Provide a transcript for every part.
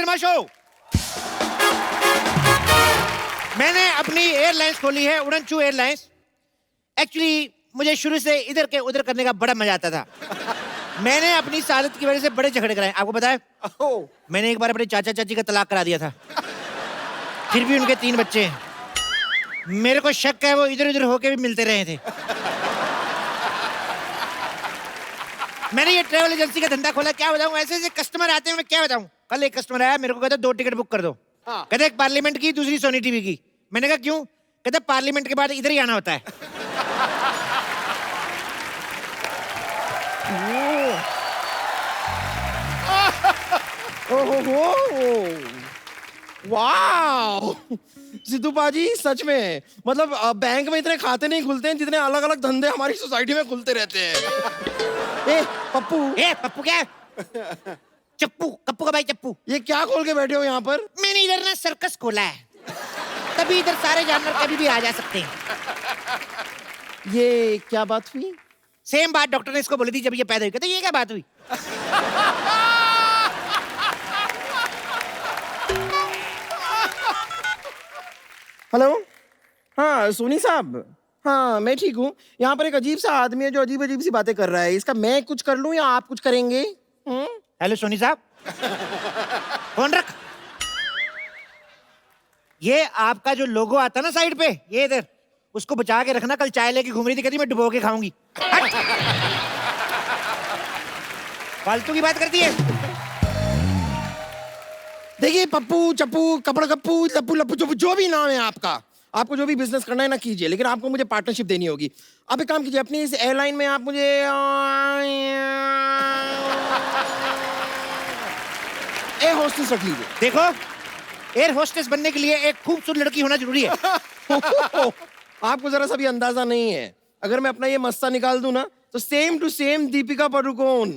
Sharma show. मैंने अपनी airlines खोली है, उड़नचू एयरलाइंस। एक्चुअली मुझे शुरू से इधर के उधर करने का बड़ा मजा आता था। मैंने अपनी सादत की वजह से बड़े झगड़े कराए। आपको पता है, मैंने एक बार अपने चाचा चाची का तलाक करा दिया था, फिर भी उनके 3 बच्चे हैं। मेरे को शक है वो इधर उधर होके भी मिलते रहे थे। मैंने ये ट्रैवल एजेंसी का धंधा खोला, क्या बताऊं, ऐसे ऐसे कस्टमर आते हैं, मैं क्या बताऊं। कल एक कस्टमर आया, मेरे को कहता 2 टिकट बुक कर दो। कहता एक पार्लियामेंट की, दूसरी सोनी टीवी की। मैंने कहा क्यों? कहता पार्लियामेंट के बाद इधर ही आना होता है। वाह सिद्धू पाजी, सच में मतलब बैंक में इतने खाते नहीं खुलते हैं जितने अलग अलग धंधे हमारी सोसाइटी में खुलते रहते हैं। ए पप्पू क्या? चप्पू, कप्पू का भाई चप्पू। ये क्या खोल के बैठे हो यहाँ पर? मैंने इधर ना सर्कस खोला है, तभी इधर सारे जानवर कभी भी आ जा सकते हैं। ये क्या बात हुई? सेम बात डॉक्टर ने इसको बोली थी जब ये पैदा हुई। कहते ये क्या बात हुई? हेलो, हाँ सोनी साहब, हाँ मैं ठीक हूँ। यहाँ पर एक अजीब सा आदमी है जो अजीब अजीब सी बातें कर रहा है। इसका मैं कुछ कर लूँ या आप कुछ करेंगे? हेलो सोनी साहब, फोन रख। ये आपका जो लोगो आता ना साइड पे, ये इधर, उसको बचा के रखना। कल चाय लेके घूम रही थी, कहती मैं डुबो के खाऊंगी। फालतू की बात करती है। देखिए पप्पू चप्पू कपड़ कप्पू लप्पू लप्पू चप्पू जो भी नाम है आपका, आपको जो भी बिजनेस करना है ना कीजिए, लेकिन आपको मुझे पार्टनरशिप देनी होगी। आप एक काम कीजिए, अपनी इस एयरलाइन में आप मुझे एयर होस्टेस रख लीजिए। देखो, एयर होस्टेस बनने के लिए एक खूबसूरत लड़की होना जरूरी है। आपको जरा सा भी अंदाजा नहीं है, अगर मैं अपना ये मस्ता निकाल दूं ना तो same to same Deepika Padukone.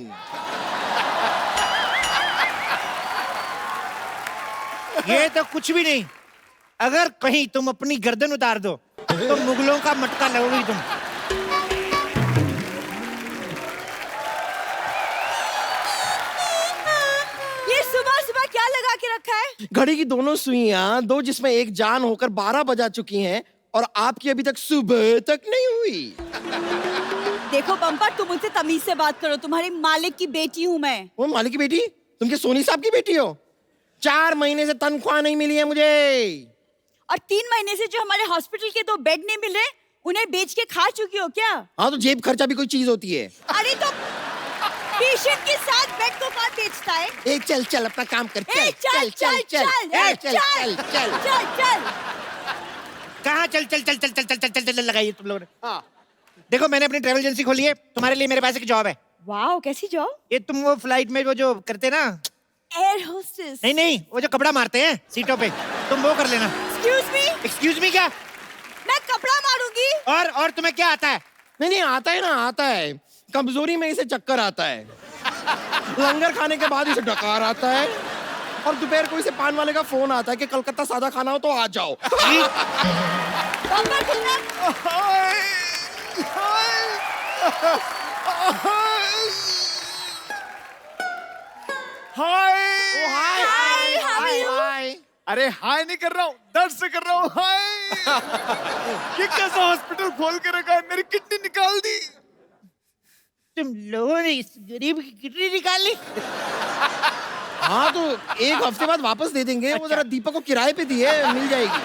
ये तो कुछ भी नहीं। अगर कहीं तुम अपनी गर्दन उतार दो तो मुगलों का मटका लगोगी तुम। ये सुबह सुबह क्या लगा के रखा है? घड़ी की दोनों सुइयां, दो जिसमें एक जान होकर 12 बजा चुकी हैं और आपकी अभी तक सुबह तक नहीं हुई। देखो बम्पर, तुम मुझसे तमीज से बात करो। तुम्हारे मालिक की बेटी हूँ मैं। वो मालिक की बेटी? तुम क्या सोनी साहब की बेटी हो? 4 महीने से तनख्वाह नहीं मिली है मुझे। और 3 महीने से जो हमारे हॉस्पिटल के 2 बेड नहीं मिल रहे, उन्हें बेच के खा चुकी हो क्या? हाँ तो जेब खर्चा भी कोई चीज होती है। अरे तो पेशेंट के साथ बेड को कौन बेचता है? ए चल चल अपना काम कर, चल ए, चल चल चल ए, चल चल चल। कहाँ चल चल चल चल चल चल चल चल चल लगाइए तुम लोग ने। देखो, मैंने अपनी ट्रैवल एजेंसी खोली है, तुम्हारे लिए मेरे पास एक जॉब है। वाओ, कैसी जॉब? ये तुम वो फ्लाइट में वो जो करते ना, एयर होस्टेस। नहीं, वो जो कपड़ा मारते हैं सीटों पे, तुम वो कर लेना। एक्सक्यूज मी क्या? मैं कपड़ा मारूंगी। और तुम्हें क्या आता है? नहीं आता है ना, आता है। कमजोरी में इसे चक्कर आता है, लंगर खाने के बाद इसे डकार आता है, और दोपहर को इसे पान वाले का फोन आता है कि कलकत्ता सादा खाना हो तो आ जाओ। बम्पर कितना? हाय। अरे हाय नहीं कर रहा हूँ, दर्द से कर रहा हूँ हाय। ये कैसा हॉस्पिटल खोल के रखा है, मेरी किडनी निकाल दी। तुम लोगों ने इस गरीब की किडनी निकाल ली? हाँ तो 1 हफ्ते बाद वापस दे देंगे। वो जरा दीपक को किराए पे दी है, मिल जाएगी।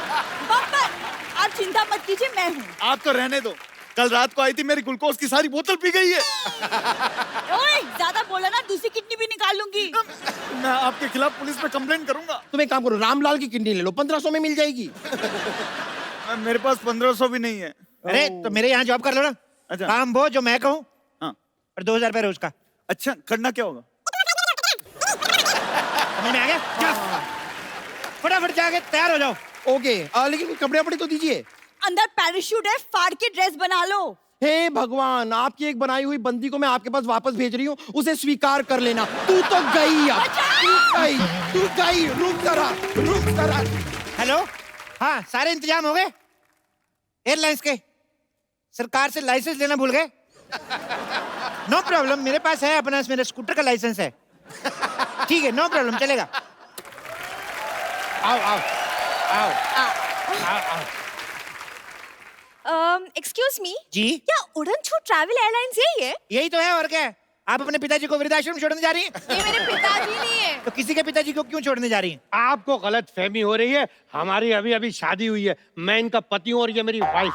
बम्पर, आप चिंता मत कीजिए, मैं हूँ। आप तो रहने दो, कल रात को आई थी, मेरी ग्लूकोज की सारी बोतल पी गई है। ओए, ज्यादा बोला ना, दूसरी किडनी भी निकाल लूंगी। मैं आपके खिलाफ पुलिस में कंप्लेन करूंगा। तुम एक काम करो, रामलाल की किडनी ले लो, 1500 में मिल जाएगी। मेरे पास 1500 भी नहीं है। अरे तो मेरे यहाँ जॉब कर लो ना। अच्छा। काम वो जो मैं कहूँ, हाँ। और 2000 रुपए रोज का। अच्छा, करना क्या होगा? समझ में आ गया? फटाफट जाके तैयार हो जाओ। ओके, लेकिन कपड़े वपड़े तो दीजिए। अंदर पैराशूट है, फाड़ के ड्रेस बना लो। हे भगवान, आपकी एक बनाई हुई बंदी को मैं आपके पास वापस भेज रही हूँ, उसे स्वीकार कर लेना। तू तो गई अब, तू गई। रुक जरा। हेलो, हाँ सारे इंतजाम हो गए एयरलाइंस के? सरकार से लाइसेंस लेना भूल गए? नो प्रॉब्लम, मेरे पास है अपना, मेरे स्कूटर का लाइसेंस है। ठीक है, नो प्रॉब्लम, चलेगा। आओ आओ आओ आओ आओ। एक्सक्यूज मी, जी क्या उड़न छू ट्रैवल एयरलाइंस यही है? यही तो है, और क्या है? आप अपने पिताजी को वृद्धाश्रम छोड़ने जा रही हैं? ये मेरे पिताजी नहीं है। तो किसी के पिताजी को क्यों छोड़ने जा रही हैं? आपको गलत फहमी हो रही है। हमारी अभी अभी शादी हुई है। मैं इनका पति हूँ और ये मेरी वाइफ।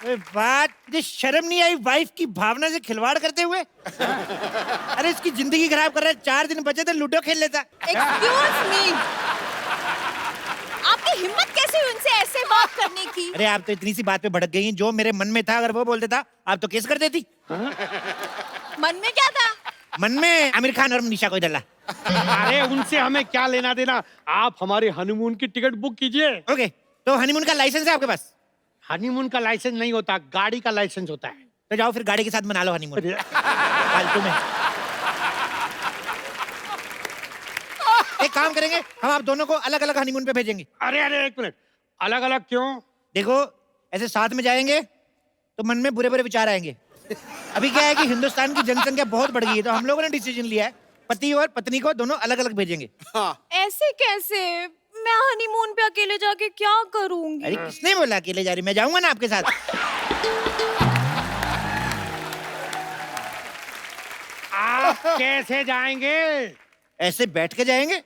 बात ये शर्म नहीं आई वाइफ की भावना से खिलवाड़ करते हुए? अरे इसकी जिंदगी खराब कर रहा है। 4 दिन बचे थे, लूडो खेल लेता। एक्सक्यूज मी, आपकी हिम्मत कैसे हुई उनसे ऐसे बात करने की? अरे आप तो इतनी सी बात पे भड़क गई हैं। जो मेरे मन में था अगर वो बोल देता आप तो केस कर देती। मन में क्या था? मन में आमिर खान और निशा को डाला। अरे उनसे हमें क्या लेना देना। आप हमारे हनीमून की टिकट बुक कीजिए। ओके, तो हनीमून का लाइसेंस है आपके पास? हनीमून का लाइसेंस नहीं होता, गाड़ी का लाइसेंस होता है। तो जाओ फिर गाड़ी के साथ मना लो हनीमून। फालतू में। एक काम करेंगे, हम आप दोनों को अलग अलग हनीमून पे भेजेंगे। अरे अरे एक मिनट, अलग अलग क्यों? देखो ऐसे साथ में जाएंगे तो मन में बुरे बुरे विचार आएंगे। अभी क्या है कि हिंदुस्तान की जनसंख्या बहुत बढ़ गई है, तो हम लोगों ने डिसीजन लिया है पति और पत्नी को दोनों अलग अलग भेजेंगे। ऐसे कैसे? मैं हनीमून पे अकेले जाके क्या करूंगी? अरे किसने बोला अकेले जा रही? मैं जाऊंगा ना आपके साथ। आप कैसे जाएंगे? ऐसे बैठ के जाएंगे।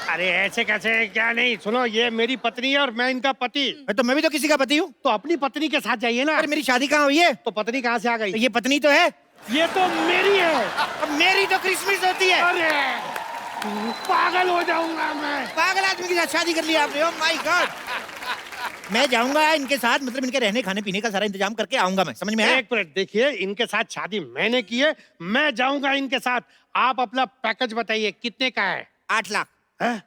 अरे ऐसे कैसे? क्या नहीं, सुनो, ये मेरी पत्नी है और मैं इनका पति। तो मैं भी तो किसी का पति हूँ। तो अपनी पत्नी के साथ जाइए ना। अरे मेरी शादी कहाँ हुई है? तो पत्नी कहाँ से आ तो गई? ये पत्नी तो है। ये तो मेरी है। अब मेरी तो क्रिसमस होती है। अरे पागल हो जाऊंगा मैं। पागल आदमी के साथ शादी कर लिया आपने। Oh my God. मैं जाऊंगा इनके साथ, मतलब इनके रहने खाने पीने का सारा इंतजाम करके आऊंगा मैं। समझ में आया? एक मिनट देखिए, इनके साथ शादी मैंने की है, मैं जाऊंगा इनके साथ। आप अपना पैकेज बताइए कितने का है? 8 लाख। हैं?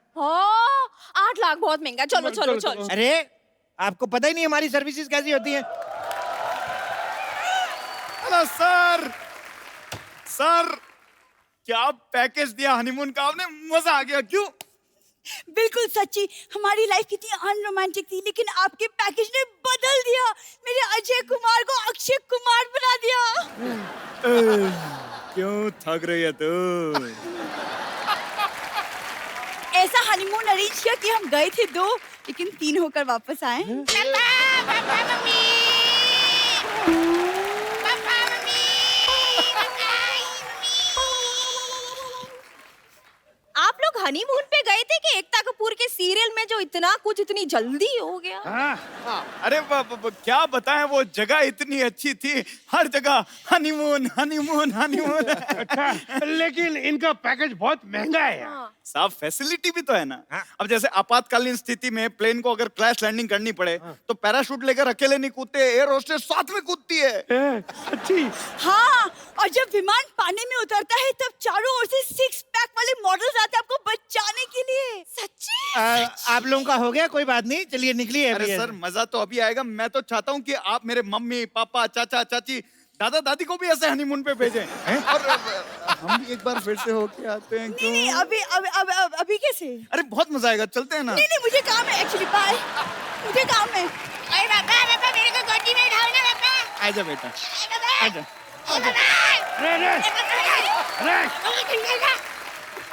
8 लाख बहुत महंगा। चलो चलो चलो, चलो, चलो। अरे आपको पता ही नहीं हमारी सर्विसेज कैसी होती है। हेलो सर, सर क्या पैकेज दिया हनीमून का आपने, मजा आ गया। क्यों? बिल्कुल सच्ची, हमारी लाइफ कितनी अनरोमांटिक थी, लेकिन आपके पैकेज ने बदल दिया। मेरे अजय कुमार को अक्षय कुमार बना दिया। क्यों थक रही है तू? ऐसा हनीमून अरेंज किया कि हम गए थे 2, लेकिन 3 होकर वापस आए। आप लोग हनीमून पे गए थे कि एकता कपूर के सीरियल में जो इतना कुछ इतनी जल्दी हो गया? हाँ? अरे क्या बताएं, वो जगह इतनी अच्छी थी, हर जगह हनीमून हनीमून हनीमून। अच्छा, लेकिन इनका पैकेज बहुत महंगा है यार। साहब फैसिलिटी भी तो है ना। हाँ। अब जैसे आपातकालीन स्थिति में प्लेन को अगर क्रैश लैंडिंग करनी पड़े तो पैराशूट लेकर अकेले नहीं कूदते, एयर होस्टेस साथ में कूदती है। अच्छी। हाँ, और जब विमान पानी में उतरता है तब चारों ओर से 6 पैक वाले मॉडल्स आते हैं आपको बचाने के लिए। सच्ची? आप लोगों का हो गया, कोई बात नहीं, चलिए निकलिए। अरे सर मजा तो अभी आएगा। मैं तो चाहता हूँ कि आप मेरे मम्मी पापा चाचा चाची दादा दादी को भी ऐसे हनीमून पे भेजें। और हम भी एक बार फिर से होके आते हैं। क्यों? नहीं, अभी कैसे? अरे बहुत मजा आएगा, चलते हैं ना। नहीं, मुझे काम है एक्चुअली। बाय, मुझे काम है। अरे पापा मेरे को गोदी में उठाओ ना पापा। आजा बेटा, आजा।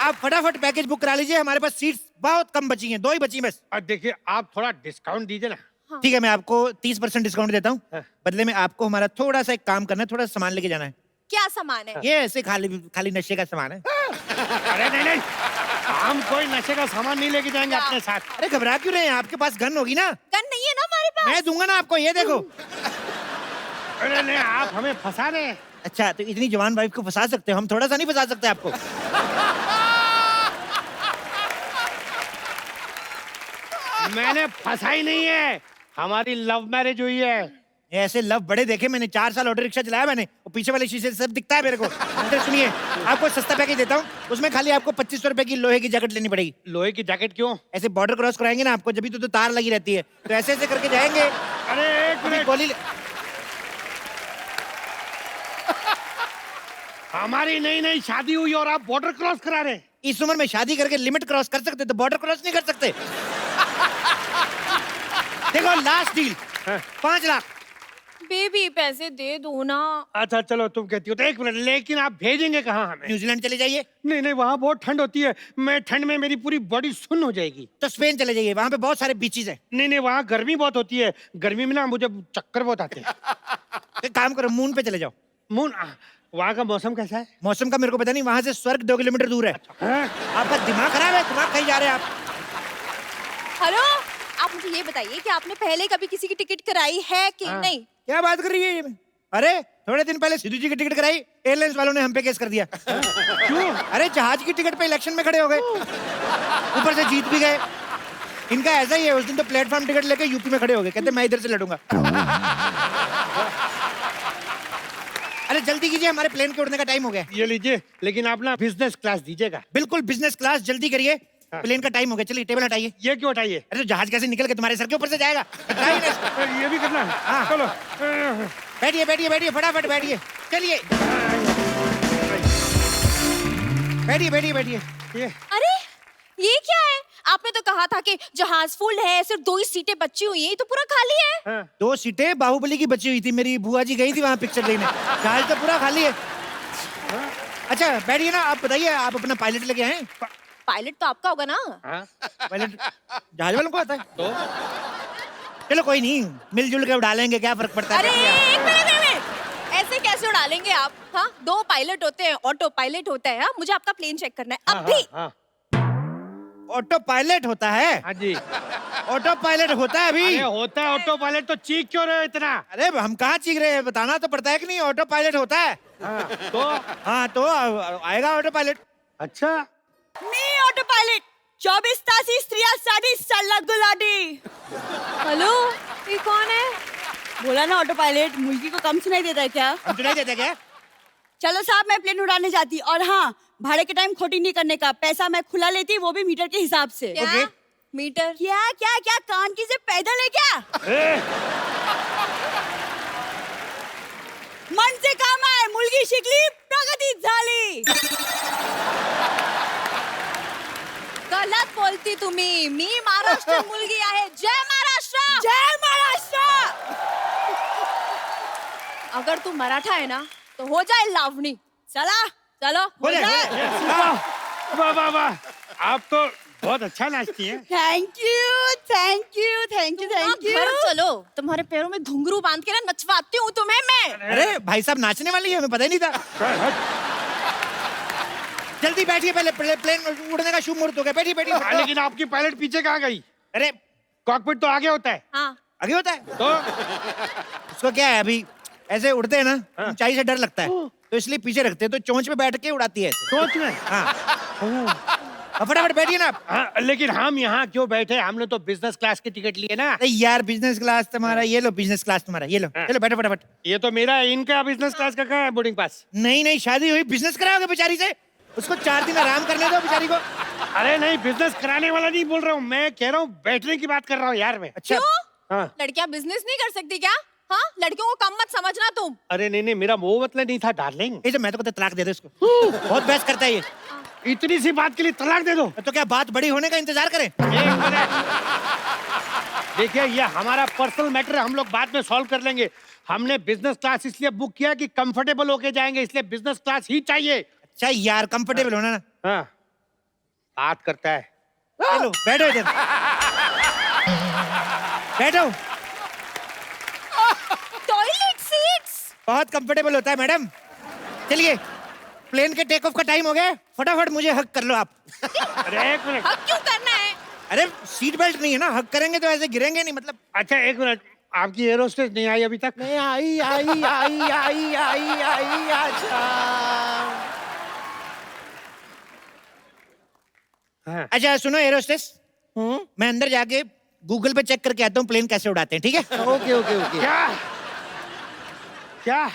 आप फटाफट पैकेज बुक करा लीजिए, हमारे पास सीट्स बहुत कम बची हैं, 2 ही बची बस। और देखिए, आप थोड़ा डिस्काउंट दीजिए ना। ठीक है, मैं आपको 30% डिस्काउंट देता हूँ। हाँ। बदले में आपको हमारा थोड़ा सा एक काम करना है, थोड़ा सा सामान लेके जाना है। क्या सामान है? ये ऐसे खाली नशे का सामान है। अरे नहीं, हम कोई नशे का सामान नहीं लेके जाएंगे अपने साथ। अरे घबरा क्यों रहे हैं? आपके पास गन होगी ना? गन नहीं है ना हमारे पास। मैं दूंगा ना आपको, ये देखो। अरे नहीं, आप हमें फंसा रहे हैं। अच्छा, तो इतनी जवान वाइफ को फंसा सकते हो, हम थोड़ा सा नहीं फंसा सकते आपको? मैंने फंसा ही नहीं है, हमारी लव मैरिज हुई है। ऐसे लव बड़े देखे मैंने, 4 साल ऑटो रिक्शा चलाया मैंने, और पीछे वाले शीशे से सब दिखता है मेरे को। अंदर सुनिए, आपको सस्ता पैकेज देता हूँ, उसमें खाली आपको 2500 रुपए की लोहे की जैकेट लेनी पड़ेगी। लोहे की जैकेट क्यों? ऐसे बॉर्डर क्रॉस कराएंगे ना आपको, जब भी तो तार लगी रहती है, तो ऐसे ऐसे करके जाएंगे। अरे एक अभी मिनट, गोली हमारी नई नई शादी हुई और आप बॉर्डर क्रॉस करा रहे हैं। इस उम्र में शादी करके लिमिट क्रॉस कर सकते, तो बॉर्डर क्रॉस नहीं कर सकते। देखो लास्ट डील, 5 लाख। बेबी पैसे दे दो ना। अच्छा चलो तुम कहती हो तो 1 मिनट, लेकिन आप भेजेंगे कहाँ हमें? न्यूजीलैंड चले जाइए, नहीं नहीं, वहाँ बहुत ठंड होती है, मैं ठंड में मेरी पूरी बॉडी सुन्न हो जाएगी। तो स्पेन चले जाइए, वहां पे बहुत सारे बीचेस हैं। नहीं नहीं, वहाँ गर्मी बहुत होती है, गर्मी में ना मुझे चक्कर बहुत आते हैं। एक काम करो, मून पे चले जाओ। मून, वहाँ का मौसम कैसा है? मौसम का मेरे को पता नहीं, वहां से स्वर्ग 2 किलोमीटर दूर है। हाँ? आपका दिमाग खराब है, दिमाग कहीं जा रहे हैं आप। हेलो, आप मुझे ये बताइए कि आपने पहले कभी किसी की टिकट कराई है कि हाँ। नहीं? क्या बात कर रही है ये? अरे थोड़े दिन पहले सिद्धू जी की टिकट कराई, एयरलाइंस वालों ने हम पे केस कर दिया। क्यों? अरे जहाज की टिकट पे इलेक्शन में खड़े हो गए, ऊपर से जीत भी गए। इनका ऐसा ही है, उस दिन तो प्लेटफॉर्म टिकट लेके यूपी में खड़े हो गए, कहते मैं इधर से लड़ूंगा। अरे जल्दी कीजिए, हमारे प्लेन के उड़ने का टाइम हो गया। ये लीजिए, लेकिन आप ना बिजनेस क्लास दीजिएगा। बिल्कुल बिजनेस क्लास, जल्दी करिए, हाँ। प्लेन का टाइम हो गया। चलिए टेबल हटाइए। ये क्यों हटाइए? अरे तो जहाज कैसे निकल के तुम्हारे सर के ऊपर से जाएगा? हटाइए ना। ये भी करना है? हाँ। चलो। बैठिए बैठिए बैठिए, फटाफट बैठिए, चलिए बैठिए बैठिए बैठिए। ये अरे ये क्या है? आपने तो कहा था कि जहाज फुल है, सिर्फ 2 ही सीटें बची हुई हैं, ये तो पूरा खाली है। हाँ। 2 सीटें बाहुबली की बची हुई थी, मेरी बुआ जी गई थी वहां पिक्चर देखने, जहाज तो पूरा खाली है। अच्छा बैठिए ना, आप बताइए, आप अपना पायलट लेके आए? पायलट तो आपका होगा ना? हाँ? पायलट जहाज वालों को आता है? तो चलो कोई नहीं, मिलजुल के उड़ा लेंगे, क्या फर्क पड़ता अरे है। एक मिनट, ऐसे कैसे उड़ा लेंगे आप? हाँ, 2 पायलट होते हैं, ऑटो पायलट होता है। हाँ, मुझे आपका प्लेन चेक करना है अभी। हाँ, ऑटो पायलट होता है? हाँ जी। ऑटो पायलट होता है अरे अभी? होता है ऑटो पायलट, तो चीख क्यों रहे हो इतना? अरे हम कहाँ चीख रहे हैं, बताना तो पड़ता है कि नहीं, ऑटो पायलट होता है। हाँ, तो हाँ तो आएगा ऑटो पायलट। अच्छा, मी ऑटो पायलट 24 तासी स्त्रिया साडी सल्ला गुलाडी। हेलो, ये कौन है? बोला ना ऑटो पायलट, मुर्गी को कम सुनाई देता है क्या? हम सुनाई देते क्या? चलो साहब, मैं प्लेन उड़ाने जाती, और हाँ, भाड़े के टाइम खोटी नहीं करने का, पैसा मैं खुला लेती, वो भी मीटर के हिसाब से। ओके। मीटर? क्या क्या क्या, कान की से पैदल है क्या? ए, मन से काम आहे, मुलगी शिकली, प्रगती झाली। गलत बोलती तुम्ही, मी महाराष्ट्र मुलगी आहे। जय महाराष्ट्र, जय महाराष्ट्र। अगर तू मराठा है ना तो हो जाए लावणी। चला चलो, हो जाए। वाह वाह वाह, आप तो बहुत अच्छा नाचती हैं। Thank you thank you thank you thank you. घर चलो, तुम्हारे पैरों में घुंघरू बांध के ना नचवाती हूँ तुम्हें मैं। अरे भाई साहब नाचने वाली है, हमें पता ही नहीं था। जल्दी बैठिए, पहले प्लेन उड़ने का शुभ मुहूर्त हो गया, बैठिए बैठिए। हाँ, लेकिन आपकी पायलट पीछे कहाँ गई? अरे कॉकपिट तो आगे होता है। हाँ, आगे होता है तो उसको, क्या है अभी ऐसे उड़ते हैं ना, ऊंचाई से डर लगता है, तो इसलिए पीछे रखते हैं, तो चोंच पे बैठ के उड़ाती है ऐसे। सोच में। हाँ अब फटाफट बैठिए ना आप। हाँ, लेकिन हम यहाँ क्यों बैठे? हमने तो बिजनेस क्लास की टिकट ली है ना। अरे यार बिजनेस क्लास तुम्हारा, ये लो बिजनेस क्लास तुम्हारा, ये लो, चलो बैठो फटाफट। ये तो मेरा है, इनका बिजनेस क्लास का कहाँ है बोर्डिंग पास? नहीं नहीं, शादी हुई, बिजनेस कराओगे बेचारी से? उसको 4 दिन आराम करने दो बेचारी को। अरे नहीं, बिजनेस कराने वाला नहीं बोल रहा हूँ मैं, कह रहा हूँ बैठने की बात कर रहा हूँ यार मैं। अच्छा हाँ। लड़कियां बिजनेस नहीं कर सकती क्या? हाँ, लड़कियों को कम मत समझना तुम। अरे नहीं नहीं, मेरा वो मतलब नहीं था डार्लिंग। ये जो मैं तो कहता तलाक दे दो इसको, बहुत बहस करता है ये। इतनी सी बात के लिए तलाक दे दो? तो क्या बात बड़ी होने का इंतजार करें? एक मिनट, देखिए ये हमारा पर्सनल मैटर है, हम लोग बाद में सॉल्व कर लेंगे। हमने बिजनेस क्लास इसलिए बुक किया कि कंफर्टेबल होके जाएंगे, इसलिए बिजनेस क्लास ही चाहिए। अच्छा यार कंफर्टेबल होना ना। हाँ, बात करता है। चलो बैठो इधर, बैठो। Toilet seats. बहुत कंफर्टेबल होता है मैडम। चलिए प्लेन के टेक ऑफ का टाइम हो गया, फटाफट मुझे हक कर लो आप। अरे एक मिनट, हक क्यों करना है? अरे सीट बेल्ट नहीं है ना, हक करेंगे तो ऐसे गिरेंगे नहीं, मतलब। अच्छा एक मिनट, आपकी एरोस्टेस नहीं आई अभी तक? नहीं आई आई आई आई आई आई अच्छा। हाँ। अच्छा सुनो एरोस्टेस, मैं अंदर जाके गूगल पे चेक करके आता हूँ प्लेन कैसे उड़ाते हैं, ठीक है? Okay okay okay. क्या क्या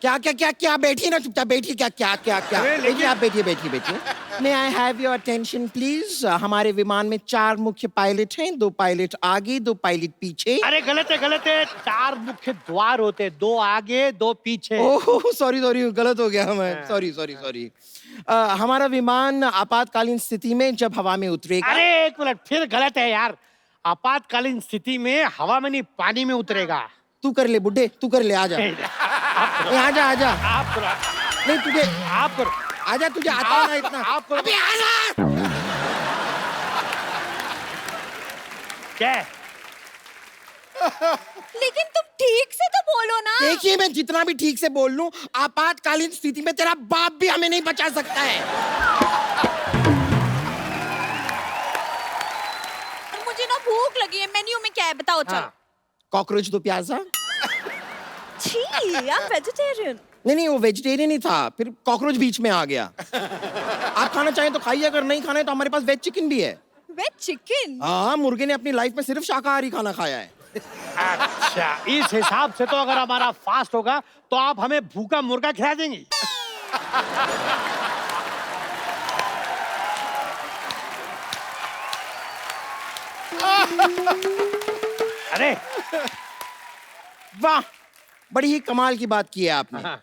क्या क्या क्या क्या, बैठिए ना चुपचाप, बैठिए। क्या क्या क्या क्या, अरे, बैठिए आप, बैठिए बैठिए बैठिए। May I have your attention please. हमारे विमान में 4 मुख्य पायलट हैं, 2 पायलट आगे, 2 पायलट पीछे। अरे गलत है गलत है, 4 मुख्य द्वार होते हैं, 2 आगे 2 पीछे। ओह सॉरी सॉरी, गलत हो गया हमें, सॉरी सॉरी सॉरी। हमारा विमान आपातकालीन स्थिति में जब हवा में उतरेगा। अरे एक मिनट, फिर गलत है यार। आपातकालीन स्थिति में हवा में नहीं, पानी में उतरेगा। तू कर ले बुड्ढे, तू कर ले, आजा। ए, आजा आजा। आप करो, नहीं तुझे, आप करो, आजा, तुझे आता है ना इतना। आप करो। अबे आजा। क्या है? लेकिन तुम ठीक से तो बोलो ना। देखिए, मैं जितना भी ठीक से बोल लूं, आपातकालीन स्थिति में तेरा बाप भी हमें नहीं बचा सकता है। मुझे ना भूख लगी है, मेन्यू में क्या है बताओ। चल हाँ। कॉकरोच दो प्याजा। छी, I'm vegetarian। नहीं, वो वेजिटेरियन ही था, फिर कॉकरोच बीच में आ गया। आप खाना चाहें तो खाइए, अगर नहीं खाना है तो हमारे पास वेज चिकन भी है। Veg chicken? हाँ, मुर्गे ने अपनी लाइफ में सिर्फ शाकाहारी खाना खाया है। अच्छा, इस हिसाब से तो अगर हमारा फास्ट होगा तो आप हमें भूखा मुर्गा खिला देंगी। अरे वाह, बड़ी ही कमाल की बात की है आपने। हाँ।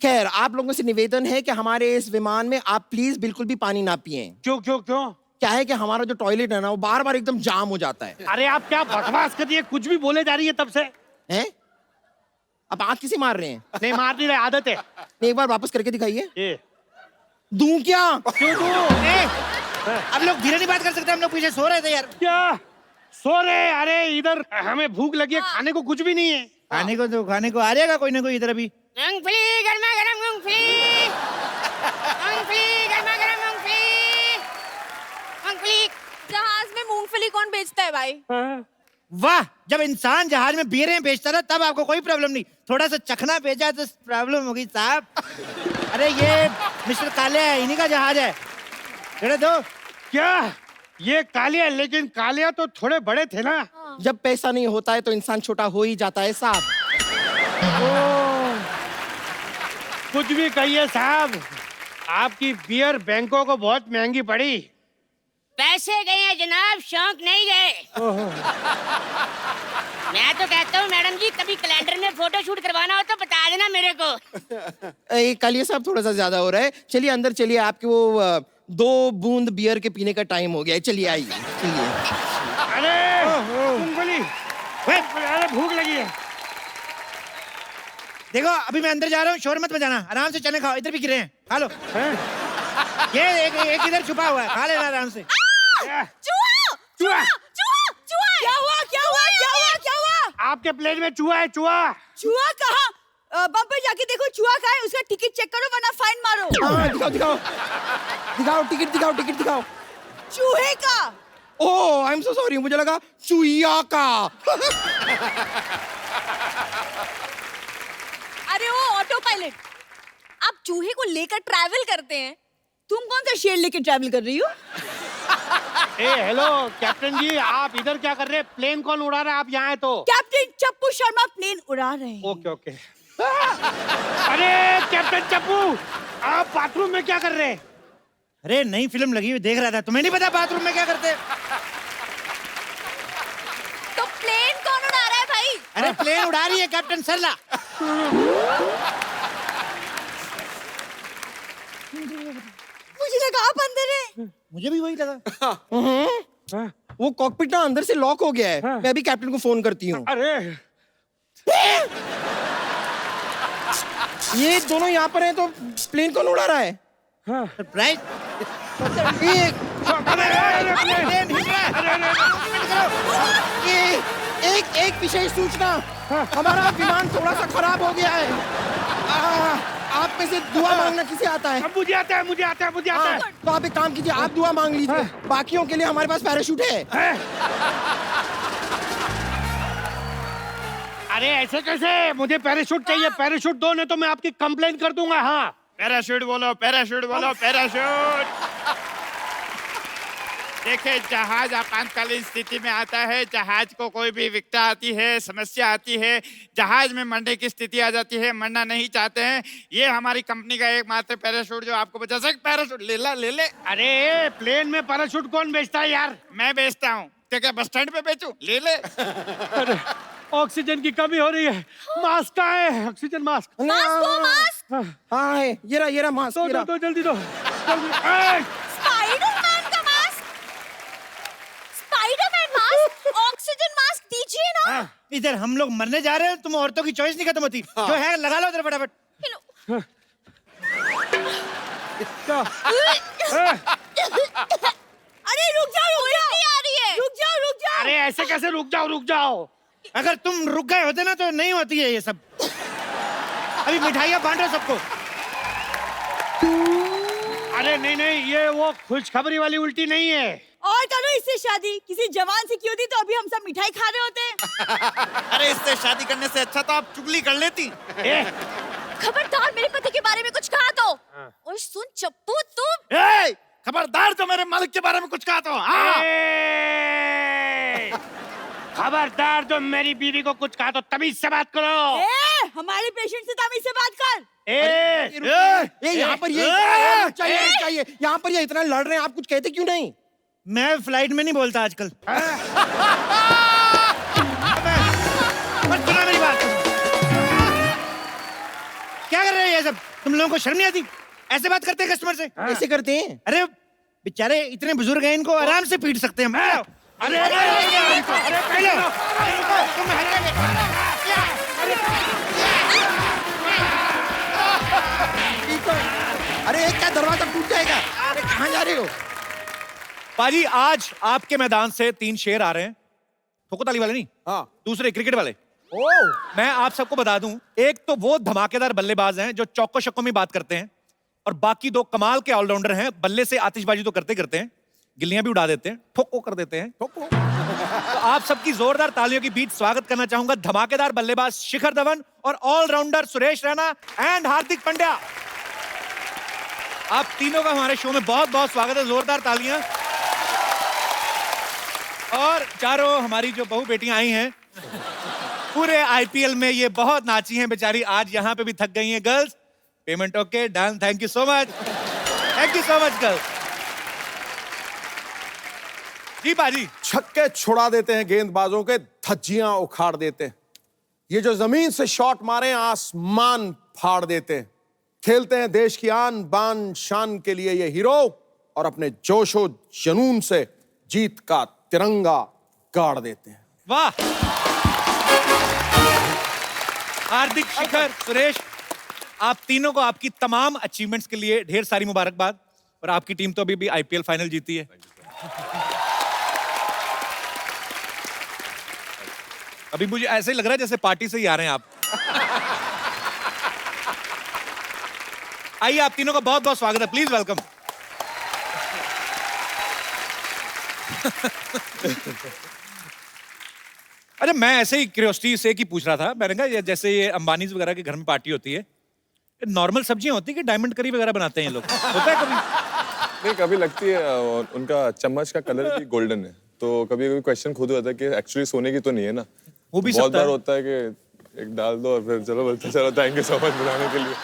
खैर, आप लोगों से निवेदन है कि हमारे इस विमान में आप प्लीज बिल्कुल भी पानी ना पिएं। क्यों क्यों क्यों? क्या है कि हमारा जो टॉयलेट है ना, वो बार बार एकदम जाम हो जाता है। अरे आप क्या बकवास कर रही है, कुछ भी बोले जा रही है तब से। हैं? आप आंख किसे मार रहे हैं? नहीं मार नहीं रहे, आदत है। नहीं, एक बार वापस करके दिखाइए। ये दूं क्या? क्यों तू? अब लोग धीरे नहीं बात कर सकते, हम लोग पीछे सो रहे थे यार। क्या सो रहे? अरे इधर हमें भूख लगी है, खाने को कुछ भी नहीं है। खाने को तो खाने को आ जाएगा कोई ना कोई इधर अभी। मूंगफली गर्मा गर्म मूंगफली, मूंगफली गर्मा गर्म मूंगफली, मूंगफली। जहाज में मूंगफली कौन बेचता है भाई? वाह, जब इंसान जहाज में बियरें बेचता था तब आपको कोई प्रॉब्लम नहीं, थोड़ा सा चखना बेचा तो प्रॉब्लम होगी साहब। अरे ये मिस्टर कालिया है, इन्हीं का जहाज है। चढ़े दो। क्या ये कालिया? लेकिन कालिया तो थोड़े बड़े थे ना। जब पैसा नहीं होता है तो इंसान छोटा हो ही जाता है साहब। कुछ भी कहिए साहब, आपकी बियर बैंकों को बहुत महंगी पड़ी। पैसे गए हैं जनाब, शौक नहीं गए। मैं तो कहता हूँ मैडम जी, कभी कैलेंडर में फोटो शूट करवाना हो तो बता देना मेरे को। कालिया साहब, थोड़ा सा ज्यादा हो रहा है। चलिए अंदर चलिए, आपके वो 2 बूंद बियर के पीने का टाइम हो गया है। चलिए आइए, चलिए। अरे मूंगफली, अरे भूख लगी है। देखो अभी मैं अंदर जा रहा हूँ, शोर मत बजाना, आराम से चने खाओ, इधर भी गिरे हैं, खा लो। ये एक इधर छुपा हुआ है, खा लेना आराम से। चूहा! चूहा! चूहा! चूहा! क्या हुआ? क्या हुआ? क्या हुआ? क्या हुआ? आपके प्लेन में चूहा है, चूहा। चूहा कहाँ? बम्पर जाके देखो चूहा कहाँ है, उसका टिकट चेक करो वरना फाइन मारो। हाँ, दिखाओ दिखाओ दिखाओ, टिकट दिखाओ, टिकट दिखाओ। चूहे का। ओह, आई एम सो सॉरी, मुझे लगा चुईया का। अरे वो ऑटो पायलट, आप चूहे को लेकर ट्रैवल करते हैं, तुम कौन सा शेर लेकर ट्रैवल कर रही हो? ए हेलो कैप्टन जी, आप इधर क्या कर रहे हैं? प्लेन कौन उड़ा रहा है? आप यहाँ है तो। कैप्टन चप्पू शर्मा प्लेन उड़ा रहे हैं। Okay okay. अरे कैप्टन चप्पू, आप बाथरूम में क्या कर रहे हैं? अरे नई फिल्म लगी हुई देख रहा था, तुम्हें नहीं पता बाथरूम में क्या करते हैं? तो प्लेन कौन उड़ा रहा है भाई? अरे प्लेन उड़ा रही है कैप्टन सरला। मुझे लगा आप अंदर है। मुझे भी वही लगा। हाँ? वो कॉकपिट ना अंदर से लॉक हो गया है। हाँ। मैं अभी कैप्टन को फोन करती हूँ। अरे ये दोनों यहाँ पर हैं तो प्लेन कौन उड़ा रहा है? हाँ। सरप्राइज। एक प्लेन हिल रहा है। एक विशेष सूचना, हमारा विमान थोड़ा सा खराब हो गया है। आप में से दुआ मांगना किसे आता है? अब मुझे आता है, मुझे आता है, मुझे आता है। तो आप एक काम कीजिए, आप दुआ मांग लीजिए। बाकियों के लिए हमारे पास पैराशूट है। हैं? अरे ऐसे कैसे? मुझे पैराशूट चाहिए, पैराशूट दो, नहीं तो मैं आपकी कंप्लेन कर दूंगा। हाँ पैराशूट बोलो, पैराशूट बोलो, पैराशूट। देखिए, जहाज आपातकालीन स्थिति में आता है, जहाज को कोई भी विकटा आती है, समस्या आती है, जहाज में मरने की स्थिति आ जाती है, मरना नहीं चाहते हैं, ये हमारी कंपनी का एकमात्र पैराशूट जो आपको बचा सके। पैराशूट ले ला, ले ले। अरे प्लेन में पैराशूट कौन बेचता है यार? मैं बेचता हूँ, तो क्या बस स्टैंड पे बेचूं? ले ले। अरे ऑक्सीजन की कमी हो रही है, मास्क का है, ऑक्सीजन मास्क। मास्क। हाँ है, ये रहा मास्क। दो जल्दी दो, जल्दी। स्पाइडरमैन का mask, Spiderman mask, oxygen mask लीजिए ना। इधर हम लोग मरने जा रहे हैं, तुम औरतों की चॉइस नहीं खत्म होती। जो है लगा लो इधर फटाफट। हेलो। अरे रुक जाओ, आ रही है। रुक जाओ। अरे ऐसे कैसे रुक जाओ। अगर तुम रुक गए होते ना तो नहीं होती है ये सब। अभी मिठाइयाँ बांट रहे हो सबको। अरे नहीं, ये वो खुशखबरी वाली उल्टी नहीं है। और करो इससे शादी, किसी जवान से की होती तो अभी हम सब मिठाई खा रहे होते। अरे इससे शादी करने से अच्छा तो आप चुगली कर लेती। खबरदार मेरे पति के बारे में कुछ कहा तो। और सुन चप्पू तुम। खबरदार जो मेरे मालिक के बारे में कुछ कहा तो। खबरदार जो मेरी बीवी को कुछ कहा तो तमीज से बात करो। हमारे पेशेंट से तमीज से बात कर। यहाँ पर ये चाहिए। यहाँ पर ये इतना लड़ रहे हैं, आप कुछ कहते क्यों नहीं? मैं फ्लाइट में नहीं बोलता आजकल। मत सुना मेरी बात। क्या कर रहे हैं ये सब? तुम लोगों को शर्म नहीं आती? ऐसे बात करते हैं कस्टमर से? ऐसे करते हैं? अरे बेचारे इतने बुजुर्ग हैं, इनको आराम से पीट सकते हैं हम। अरे क्या दरवाजा टूट जाएगा? अरे कहाँ जा रहे हो? पाजी आज आपके मैदान से 3 शेर आ रहे हैं। ठोको ताली वाले नहीं, हाँ। दूसरे क्रिकेट वाले। ओह, मैं आप सबको बता दूं, एक तो वो धमाकेदार बल्लेबाज हैं जो चौको छक्कों में बात करते हैं, और बाकी 2 कमाल के ऑलराउंडर हैं। बल्ले से आतिशबाजी तो करते हैं, गिल्लियां भी उड़ा देते हैं, ठोको कर देते हैं। ठोको। तो आप सबकी जोरदार तालियों के बीच स्वागत करना चाहूंगा धमाकेदार बल्लेबाज शिखर धवन और ऑलराउंडर सुरेश रैना एंड हार्दिक पांड्या। आप तीनों का हमारे शो में बहुत बहुत स्वागत है। जोरदार तालियां। और चारों हमारी जो बहू बेटियां आई हैं, पूरे आईपीएल में ये बहुत नाची हैं बेचारी, आज यहाँ पे भी थक गई हैं। Girls payment okay done, thank you so much, thank you so much girls. जी बाजी। छक्के छुड़ा देते हैं, गेंदबाजों के धज्जियां उखाड़ देते हैं। ये जो जमीन से शॉट मारे आसमान फाड़ देते हैं। खेलते हैं देश की आन बान शान के लिए ये हीरो, और अपने जोशो जुनून से जीत का तिरंगा गाड़ देते हैं। वाह। हार्दिक, शिखर, सुरेश, आप तीनों को आपकी तमाम अचीवमेंट्स के लिए ढेर सारी मुबारकबाद। और आपकी टीम तो अभी भी आईपीएल फाइनल जीती है। अभी मुझे ऐसे ही लग रहा है जैसे पार्टी से ही आ रहे हैं आप। आइए, आप तीनों का बहुत बहुत स्वागत है, प्लीज वेलकम। अरे मैं ऐसे ही क्यूरियोसिटी से की पूछ रहा था, मैंने कहा जैसे ये अंबानी वगैरह के घर में पार्टी होती है, नॉर्मल सब्जियां होती है कि डायमंड करी वगैरह बनाते हैं ये लोग? होता है कभी? नहीं, कभी लगती है। और उनका चम्मच का कलर भी गोल्डन है, तो कभी कभी क्वेश्चन खुद होता है कि एक्चुअली सोने की तो नहीं है ना। वो भी बहुत सकता बार है। होता है कि एक डाल दो और फिर चलो बोलते चलो थैंक यू सो मच बुलाने के लिए।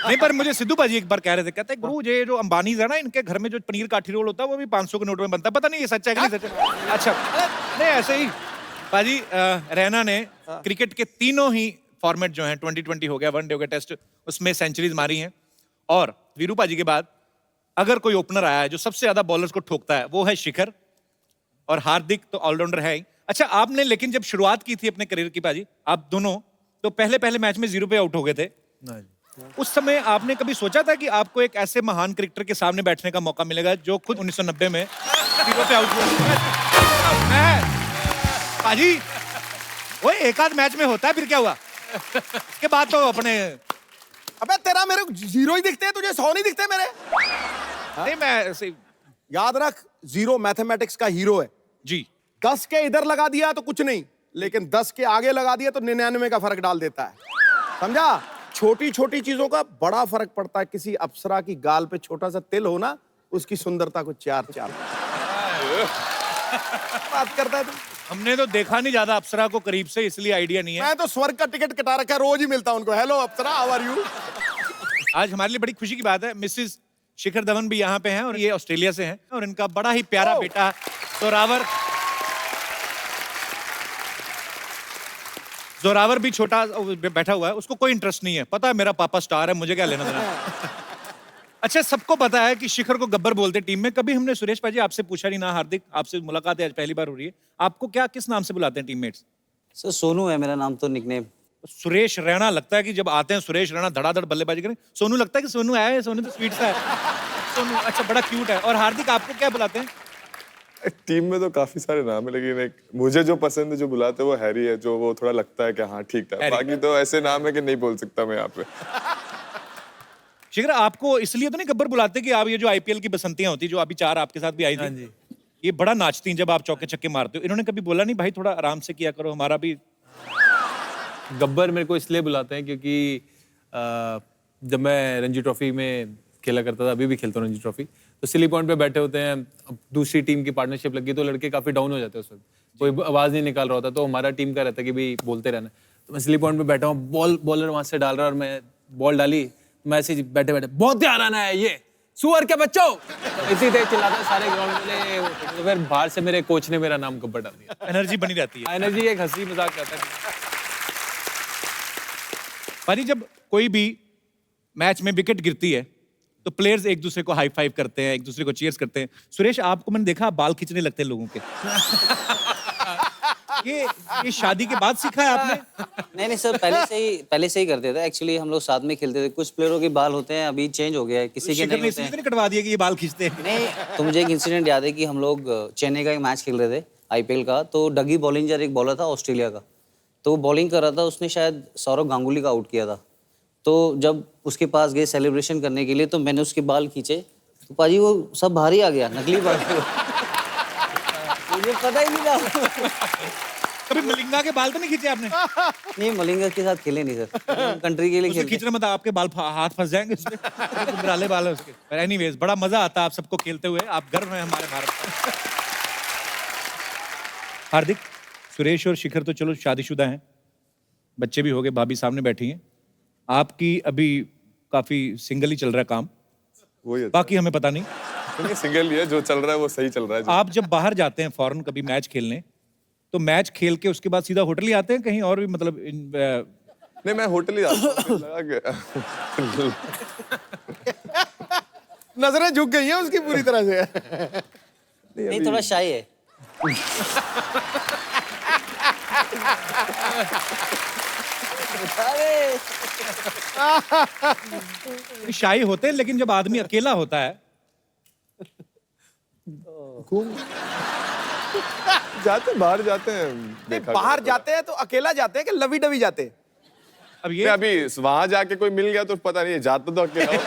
नहीं, पर मुझे सिद्धू भाजी एक बार कह रहे थे, कहते हैं गुरु ये जो अंबानीज है ना, इनके घर में जो पनीर काठी रोल होता है वो भी 500 के नोट में बनता है। पता नहीं ये सच है कि नहीं सच है। अच्छा, नहीं ऐसे ही भाजी, रैना ने क्रिकेट के तीनों ही फॉर्मेट जो हैं, 2020 हो गया, वनडे हो गया, टेस्ट, उसमें सेंचुरीज मारी हैं। और वीरू भाजी के बाद अगर कोई ओपनर आया है जो सबसे ज्यादा बॉलर्स को ठोकता है, वो है शिखर, और हार्दिक तो ऑलराउंडर है ही। अच्छा, आपने लेकिन जब शुरुआत की थी अपने करियर की भाजी, आप दोनों तो पहले मैच में 0 पे आउट हो गए थे। उस समय आपने कभी सोचा था कि आपको एक ऐसे महान क्रिकेटर के सामने बैठने का मौका मिलेगा जो खुद 1990 में 0 पे आउट हुआ? भाजी वो एक आध मैच में होता है, फिर क्या हुआ? इसके बाद तो अपने अबे तेरा मेरे को 0 ही दिखते हैं, तुझे 100 नहीं दिखते मेरे? नहीं, मैं ऐसे याद रख, 0 मैथमेटिक्स का हीरो है। जी। 10 के इधर लगा दिया तो कुछ नहीं, लेकिन 10 के आगे लगा दिया तो 99 का फर्क डाल देता है। समझा? छोटी छोटी चीजों का बड़ा फर्क पड़ता है। किसी अप्सरा की गाल पे छोटा सा तिल हो ना, उसकी सुंदरता को 4 बात करता है तू। हमने तो देखा नहीं ज्यादा अप्सरा को करीब से, इसलिए आइडिया नहीं है। मैं तो स्वर्ग का टिकट कटा रखा है, रोज ही मिलता हूं उनको। Hello Apsara, how are you? आज हमारे लिए बड़ी खुशी की बात है, मिसेस शिखर धवन भी यहाँ पे हैं, और ये ऑस्ट्रेलिया से हैं, और इनका बड़ा ही प्यारा बेटा जोरावर भी छोटा बैठा हुआ है। उसको कोई इंटरेस्ट नहीं है, पता है मेरा पापा स्टार है, मुझे क्या लेना देना। अच्छा, सबको पता है कि शिखर को गब्बर बोलते टीम में। कभी हमने सुरेश भाई आपसे पूछा नहीं ना, हार्दिक आपसे मुलाकात है आज पहली बार हो रही है, आपको क्या किस नाम से बुलाते हैं टीममेट्स? सर सोनू है मेरा नाम, तो निकनेम। सुरेश रैना लगता है कि जब आते हैं सुरेश रैना धड़ाधड़ बल्लेबाजी करें, सोनू लगता है कि सोनू आया है, सोनू तो स्वीट सा है। सोनू अच्छा बड़ा क्यूट है। और हार्दिक आपको क्या बुलाते हैं? टीम में तो काफी सारे नाम है, लेकिन एक मुझे जो पसंद है, जो बुलाते हैं वो हैरी है, जो वो थोड़ा लगता है कि हाँ ठीक था। बाकी तो ऐसे नाम है कि नहीं बोल सकता मैं यहाँ पे। शिखर आपको इसलिए तो नहीं गब्बर बुलाते कि आप ये जो आईपीएल की बसंतियां होती जो अभी 4 आपके साथ भी आई थी, ये बड़ा नाचती हैं जब आप चौके छक्के मारते हो, इन्होंने कभी बोला नहीं भाई थोड़ा आराम से किया करो, हमारा भी? गब्बर मेरे को इसलिए बुलाते हैं क्योंकि जब मैं रणजी ट्रॉफी में खेला करता था, अभी भी खेलता हूँ रणजी ट्रॉफी, तो सिली पॉइंट पे बैठे होते हैं, अब दूसरी टीम की पार्टनरशिप लगी तो लड़के काफी डाउन हो जाते हैं उस वक्त, कोई आवाज नहीं निकाल रहा होता, तो हमारा टीम का रहता है कि भाई बोलते रहना। तो मैं सिली पॉइंट पे बैठा हूँ, बॉलर वहां से डाल रहा है और मैं बॉल डाली, मैं ऐसे बैठे बैठे बहुत ध्यान आना है, ये सुअर के बच्चों, इसी तेज चिल्लाता सारे ग्राउंड में। तो फिर बाहर से मेरे कोच ने मेरा नाम गब्बर डाल दिया। एनर्जी बनी रहती है। एनर्जी एक हंसी मजाक रहता है। भाई जब कोई भी मैच में विकेट गिरती है तो प्लेयर्स एक दूसरे को हाई फाइव करते हैं, एक दूसरे को चीयर्स करते हैं। सुरेश आपको मैंने देखा आप बाल खींचने लगते हैं लोगों के। ये शादी के बाद सीखा है आपने? नहीं सर, पहले से ही करते थे। एक्चुअली हम लोग साथ में खेलते थे। कुछ प्लेयरों के बाल होते हैं, अभी चेंज हो गया है, किसी के नहीं होते हैं। नहीं कटवा दिया कि ये बाल खींचते हैं? नहीं, तो मुझे एक इंसिडेंट याद है कि हम लोग चेन्नई का एक मैच खेल रहे थे आईपीएल का, तो डगी बॉलिंजर एक बॉलर था ऑस्ट्रेलिया का, तो वो बॉलिंग कर रहा था, उसने शायद सौरव गांगुली का आउट किया था। तो जब उसके पास गए सेलिब्रेशन करने के लिए, तो मैंने उसके बाल खींचे, तो पाजी वो सब बाहर ही आ गया, नकली बाल। मुझे पता ही नहीं था। कभी मलिंगा के बाल तो नहीं खींचे आपने? नहीं, मलिंगा के साथ खेले नहीं सर, कंट्री के लिए खेले। खींचना मतलब आपके बाल हाथ फंस जाएंगे उसमें, गुंदराले बाल है उसके। पर एनीवेज बड़ा मजा आता है आप सबको खेलते हुए, आप गर्व हैं हमारे भारत का। हार्दिक, सुरेश और शिखर तो चलो शादीशुदा हैं, बच्चे भी हो गए, भाभी सामने बैठी हैं, आपकी अभी काफी सिंगल ही चल रहा है काम, वही बाकी हमें पता नहीं। सिंगल ही है, जो चल रहा है वो सही चल रहा है। आप जब बाहर जाते हैं फॉरेन कभी मैच खेलने, तो मैच खेल के उसके बाद सीधा होटल ही आते हैं कहीं और भी, मतलब नहीं मैं होटल ही जाता हूँ। नजरें झुक गई हैं उसकी पूरी तरह से। नहीं, थोड़ा शाय है। शाही होते हैं, लेकिन जब आदमी अकेला होता है जाते बाहर जाते हैं, देखा बाहर जाते हैं तो अकेला जाते हैं कि लवी डवी जाते हैं? अब ये अभी वहां जाके कोई मिल गया तो पता नहीं, जाता तो अकेला हूँ।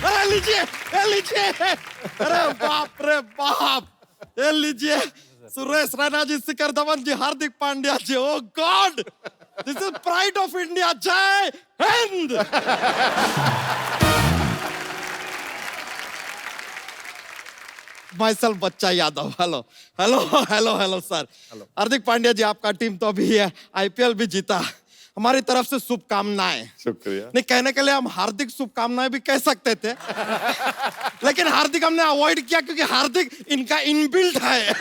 अरे लीजिए, अरे बाप रे बाप, ये लीजिए Suresh Raina ji, Shikhar Dhawan ji, Hardik Pandya ji. Oh god, this is pride of India. जय Hind. Myself Bachcha Yadav. Hello sir. Hardik Pandya ji, आपका टीम तो अभी है आईपीएल भी जीता, हमारी तरफ से शुभकामनाएं। शुक्रिया। नहीं, कहने के लिए हम हार्दिक शुभकामनाएं भी कह सकते थे, लेकिन हार्दिक हमने अवॉइड किया क्योंकि हार्दिक इनका इनबिल्ट है।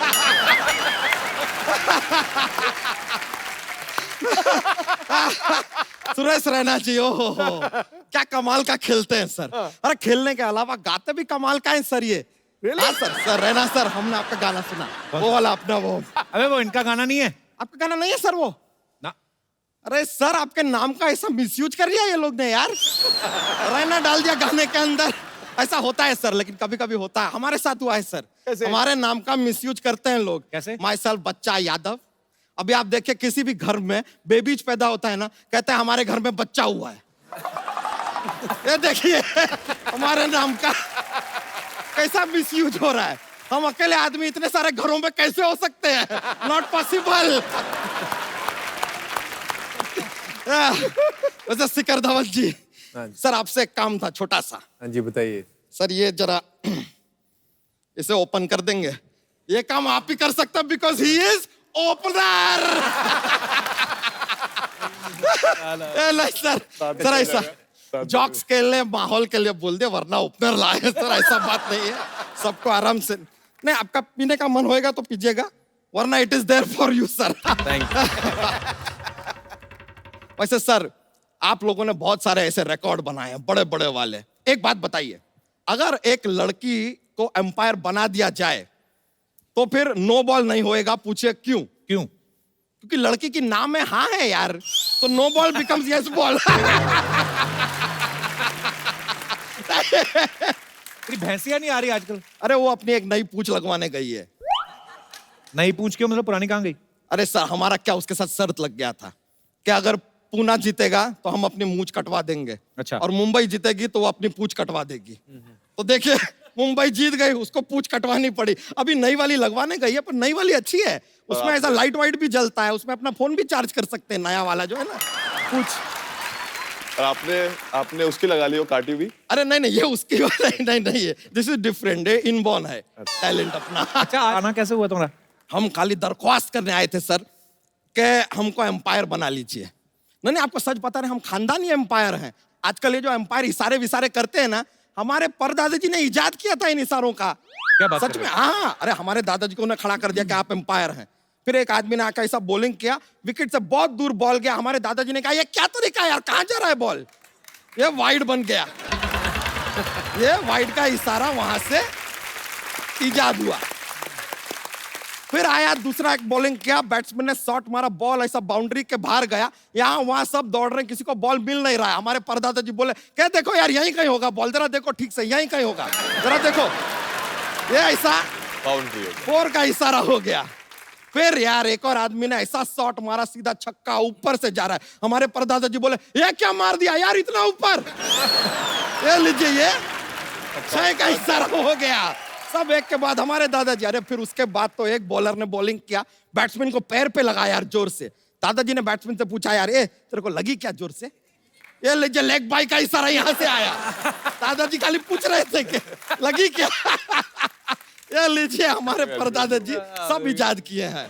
सुरेश रैना जी, ओहो क्या कमाल का खेलते हैं सर। अरे खेलने के अलावा गाते भी कमाल का है सर ये। हाँ सर रैना सर, हमने आपका गाना सुना, वो वाला अपना वो। अबे वो इनका गाना नहीं है। आपका गाना नहीं है सर वो? ना। अरे सर, आपके नाम का ऐसा मिसयूज कर लिया ये लोग ने यार, रैना डाल दिया गाने के अंदर। ऐसा होता है सर, लेकिन कभी कभी होता है, हमारे साथ हुआ है सर। कैसे? हमारे नाम का मिसयूज करते हैं लोग। कैसे? माइसेल्फ बच्चा यादव। अभी आप देखिए, किसी भी घर में बेबीज पैदा होता है ना, कहते हैं हमारे घर में बच्चा हुआ है। ये देखिए हमारे नाम का कैसा मिसयूज हो रहा है। हम अकेले आदमी इतने सारे घरों में कैसे हो सकते हैं? Not possible. वैसे शिखर धवन जी, सर आपसे एक काम था छोटा सा। हाँ जी बताइए। सर ये जरा इसे ओपन कर देंगे? ये काम आप ही कर सकते हैं, because he is opener. Sir ऐसा जॉक्स के लिए, माहौल के लिए बोल दे, वरना ओपनर लाए सर, ऐसा बात नहीं है। सबको आराम से, नहीं आपका पीने का मन होएगा तो पीजिएगा, वरना it is there for you sir. Thank you. Sir, sir ऐसा जॉक्स खेलने, माहौल के लिए बोल दे, वरना ओपनर लाए सर, ऐसा बात नहीं है। सबको आराम से, नहीं आपका पीने का मन होएगा तो पीजिएगा, वरना it is there for you sir. वैसे सर, आप लोगों ने बहुत सारे ऐसे रिकॉर्ड बनाए हैं, बड़े बड़े वाले। एक बात बताइए, अगर एक लड़की को एम्पायर बना दिया जाए तो फिर नो बॉल नहीं होएगा? पूछिए क्यों? क्यों? क्योंकि लड़की की नाम में हाँ है यार, तो no ball becomes yes ball. तेरी भैंसिया नहीं आ रही आजकल? अरे वो अपनी एक नई पूंछ लगवाने गई है। नई पूछ क्यों? मतलब पुरानी कहाँ गई? अरे सर, हमारा क्या उसके साथ शर्त लग गया था कि अगर पूना जीतेगा तो हम अपनी मूंछ कटवा देंगे। अच्छा। और मुंबई जीतेगी तो वो अपनी पूंछ कटवा देगी। तो देखिए, मुंबई जीत गई, उसको पूंछ कटवानी पड़ी। अभी नई वाली लगवाने गई है, पर नई वाली अच्छी है, उसमें ऐसा लाइट वाइट भी जलता है, उसमें अपना फोन भी चार्ज कर सकते हैं, नया वाला जो है ना पूंछ। और आपने उसकी लगा ली, वो काटी हुई? अरे नहीं, ये उसकी नहीं है, दिस इज डिफरेंट, इनबॉर्न है टैलेंट अपना। अच्छा, आना कैसे हुआ तुम्हारा? हम खाली दरख्वास्त करने आए थे सर कि हमको एम्पायर बना लीजिए। नहीं, आपको सच पता नहीं, हम खानदानी एम्पायर हैं। आजकल ये जो एम्पायर इशारे विसारे करते हैं ना, हमारे परदादाजी ने इजाद किया था इन इशारों का। क्या बात सच में? हाँ, अरे हमारे दादाजी को उन्हें खड़ा कर दिया कि आप एम्पायर हैं। फिर एक आदमी ने आकर ऐसा बॉलिंग किया, विकेट से बहुत दूर बॉल गया। हमारे दादाजी ने कहा, ये क्या तरीका है यार, कहाँ जा रहा है बॉल? ये वाइड बन गया। ये वाइड का इशारा वहां से इजाद हुआ। फिर आया दूसरा, एक बॉलिंग किया, बैट्समैन ने शॉट मारा, बॉल ऐसा बाउंड्री के बाहर गया। यहाँ वहां सब दौड़ रहे हैं, किसी को बॉल मिल नहीं रहा है। हमारे परदादाजी बोले, क्या देखो यार, यहीं कहीं होगा बॉल, जरा देखो ठीक से, यहीं कहीं होगा, जरा देखो। ये ऐसा बाउंड्री 4 का इशारा हो गया। फिर यार एक और आदमी ने ऐसा शॉट मारा, सीधा छक्का, ऊपर से जा रहा है। हमारे परदादाजी बोले, ये क्या मार दिया यार इतना ऊपर? ये लीजिए, ये 6 का इशारा हो गया। सब एक के बाद हमारे दादाजी। अरे फिर उसके बाद तो एक बॉलर ने बॉलिंग किया, बैट्समैन को पैर पे लगा यार जोर से। दादाजी ने बैट्समैन से पूछा, यार तेरे को लगी क्या जोर से? ये लीजिए, लेग बाई का इशारा यहाँ से आया। दादाजी खाली पूछ रहे थे कि लगी क्या। ये लीजिए, हमारे परदादाजी सब इजाद किए हैं।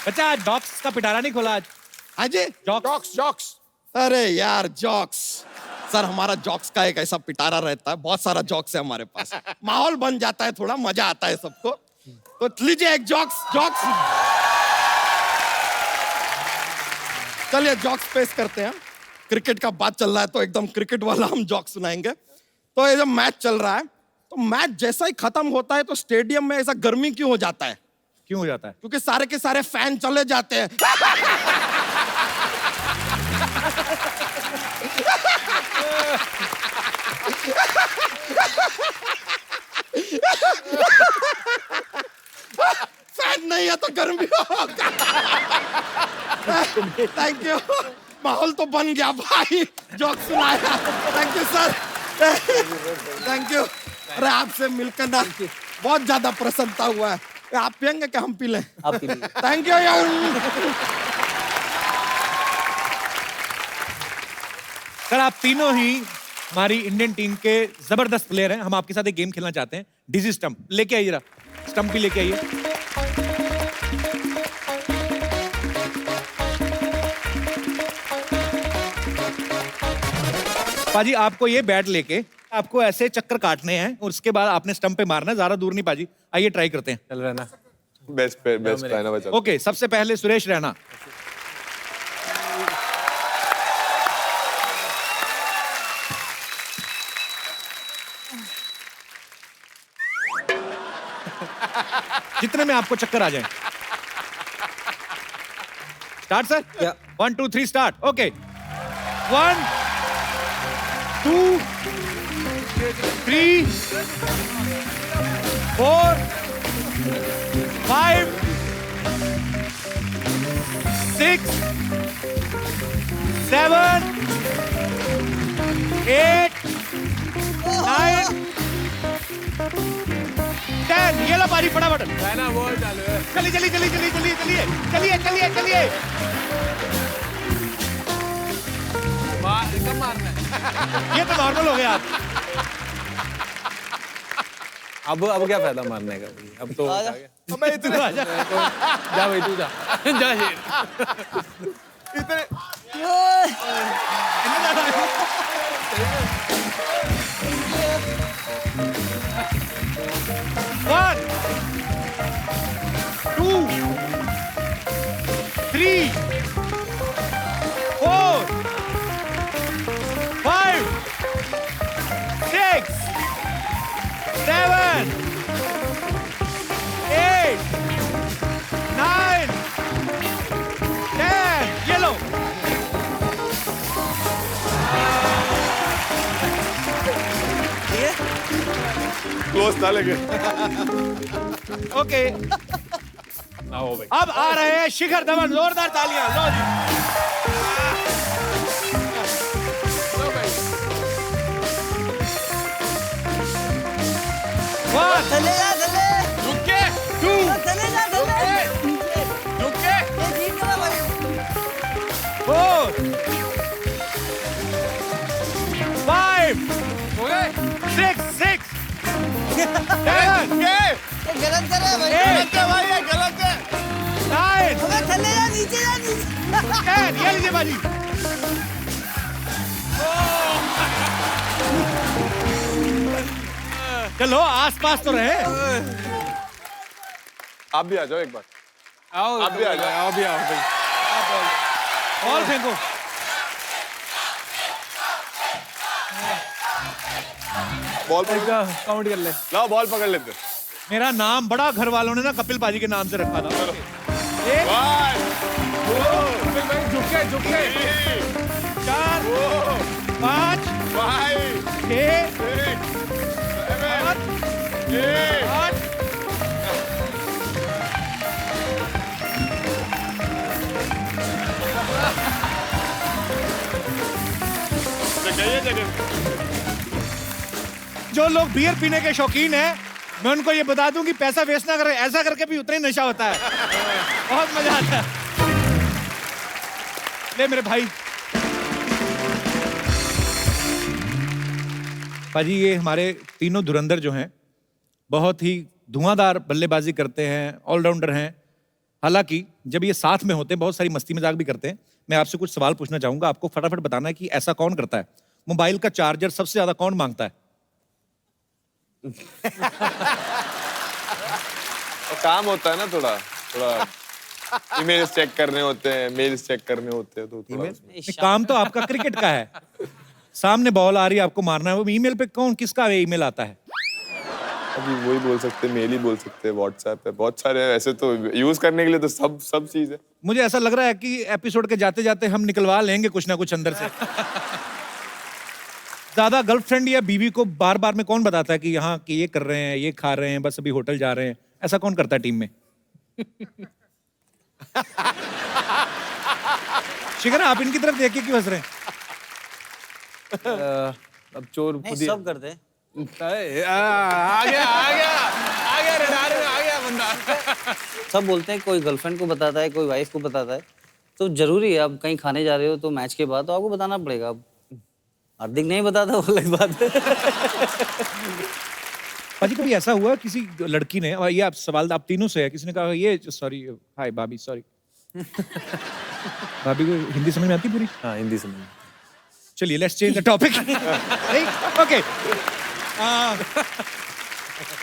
अच्छा, डॉक्स का पिटारा नहीं खोला आज? हाँ जी, जॉक्स। अरे यार जॉक्स, सर हमारा जॉक्स का एक ऐसा पिटारा रहता है, बहुत सारा जॉक्स है हमारे पास, माहौल बन जाता है, थोड़ा मजा आता है सबको। तो लीजिए एक जॉक्स। चलिए जॉक्स पेश करते हैं। क्रिकेट का बात चल रहा है तो एकदम क्रिकेट वाला हम जॉक्स सुनाएंगे। तो ये जब मैच चल रहा है, तो मैच जैसा ही खत्म होता है तो स्टेडियम में ऐसा गर्मी क्यों हो जाता है? क्यों हो जाता है? क्योंकि सारे के सारे फैन चले जाते हैं। फैन नहीं है तो गर्मी होगा। थैंक यू, माहौल तो बन गया भाई, जोक सुनाया। Thank you sir, thank you. अरे आपसे मिलकर ना बहुत ज्यादा प्रसन्नता हुआ है। आप पियेंगे क्या हम पी लें? आप पी लीजिए। थैंक यू यार। सर, आप तीनों ही हमारी इंडियन टीम के जबरदस्त प्लेयर हैं। हम आपके साथ एक गेम खेलना चाहते हैं, डिजी स्टंप। लेके आइए, स्टंप भी लेके आइए। पाजी, आपको ये बैट लेके आपको ऐसे चक्कर काटने हैं और उसके बाद आपने स्टंप पे मारना है, ज्यादा दूर नहीं पाजी। आइए ट्राई करते हैं। चल रहा है ना? बेस्ट रहना बचा। ओके, सबसे पहले सुरेश रैना। जितने में आपको चक्कर आ जाए। Start sir. 1 2 3 स्टार्ट। ओके, 1 2 3 4 5 6 7 8 9 10। ये लो पारी, फटाफट। ना बॉल चालू है। चलिए चलिए चलिए चलिए चलिए चलिए चलिए चलिए चलिए। कब मारना है? ये तो नॉर्मल हो गया। अब क्या फायदा मारने का भाई? अब तो हो गया। मैं इतना आ जा। जा भाई, तू जा जा इतने One, 2, 7 8 9 10 ये लो क्लोज था लेकिन ओके आओ भाई अब आ रहे हैं शिखर धवन जोरदार तालियां लो जी One, चले जा चले two, चले जा चले ये जीत गया भाई 4 5 6 7 ये गलत कर रहा है भाई Eight. भाई ये गलत है 9 अबे चले जा नीचे 10 ये लीजिए बाजी चलो आसपास तो रहे आप भी आ जाओ एक बार आओ आप भी आ जाओ आओ भी आओ भाई और फेंको बॉल पकड़ काउंट कर ले लाओ बॉल पकड़ लेते मेरा नाम बड़ा घर वालों ने ना कपिल बाजी के नाम से रखा था एक झुक के 4 5 6 8 जो लोग बियर पीने के शौकीन हैं मैं उनको ये बता दूं कि पैसा वेस्ट ना करें ऐसा करके भी उतना ही नशा होता है बहुत मजा आता है ले मेरे भाई पाजी ये हमारे तीनों धुरंधर जो हैं बहुत ही धुआंधार बल्लेबाजी करते हैं ऑलराउंडर हैं हालांकि जब ये साथ में होते हैं बहुत सारी मस्ती मजाक भी करते हैं मैं आपसे कुछ सवाल पूछना चाहूंगा आपको फटाफट बताना है कि ऐसा कौन करता है मोबाइल का चार्जर सबसे ज्यादा कौन मांगता है और काम होता है ना थोड़ा थोड़ा ईमेल्स चेक करने होते हैं मेल्स चेक करने होते हैं तो थोड़ा नहीं, काम तो आपका क्रिकेट का है सामने बॉल आ रही है आपको मारना है वो ईमेल पे कौन किसका ईमेल आता है अभी वही बोल सकते हैं मेल ही बोल सकते हैं व्हाट्सएप है बहुत सारे हैं ऐसे तो यूज करने के लिए तो सब चीज है मुझे ऐसा लग रहा है कि एपिसोड के जाते जाते हम निकलवा लेंगे कुछ ना कुछ अंदर से ज्यादा गर्लफ्रेंड या बीवी को बार बार में कौन बताता है कि यहाँ कि ये कर रहे हैं ये खा रहे हैं बस अभी होटल जा रहे हैं ऐसा कौन करता है टीम में शिखर आप इनकी तरफ देख के क्यों हंस रहे हैं अब चोर नहीं खुद ही सब करते हैं आ गया रडार में आ गया बंदा सब बोलते हैं कोई गर्लफ्रेंड को बताता है कोई वाइफ को बताता है तो जरूरी है अब कहीं खाने जा रहे हो तो मैच के बाद तो आपको बताना पड़ेगा अब हार्दिक नहीं बताता वो अलग बात है पाजी कभी ऐसा हुआ किसी लड़की ने और ये आप सवाल आप तीनों से है किसी ने कहा ये सॉरी हाय भाभी सॉरी भाभी को हिंदी समझ में आती पूरी हाँ हिंदी समझ चलिए let's change the topic okay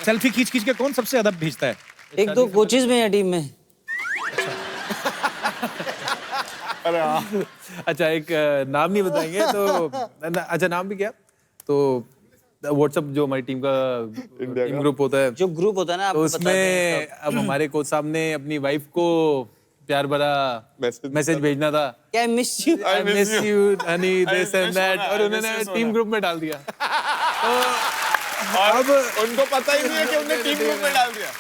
selfie खींच खींच के कौन सबसे ज्यादा भेजता है एक दो कोचेज में है टीम में अच्छा एक नाम नहीं बताएंगे तो अच्छा नाम भी क्या तो व्हाट्सएप जो हमारी टीम का टीम ग्रुप होता है जो ग्रुप होता है ना तो आपको बताते हैं उसमें अब हमारे कोच साहब ने अपनी वाइफ को प्यार भरा मैसेज भेजना था क्या miss you I miss you Honey this and that और उन्होंने टीम ग्रुप में डाल दिया अब उनको पता ही नहीं है कि उन्होंने टीम ग्रुप में डाल दिया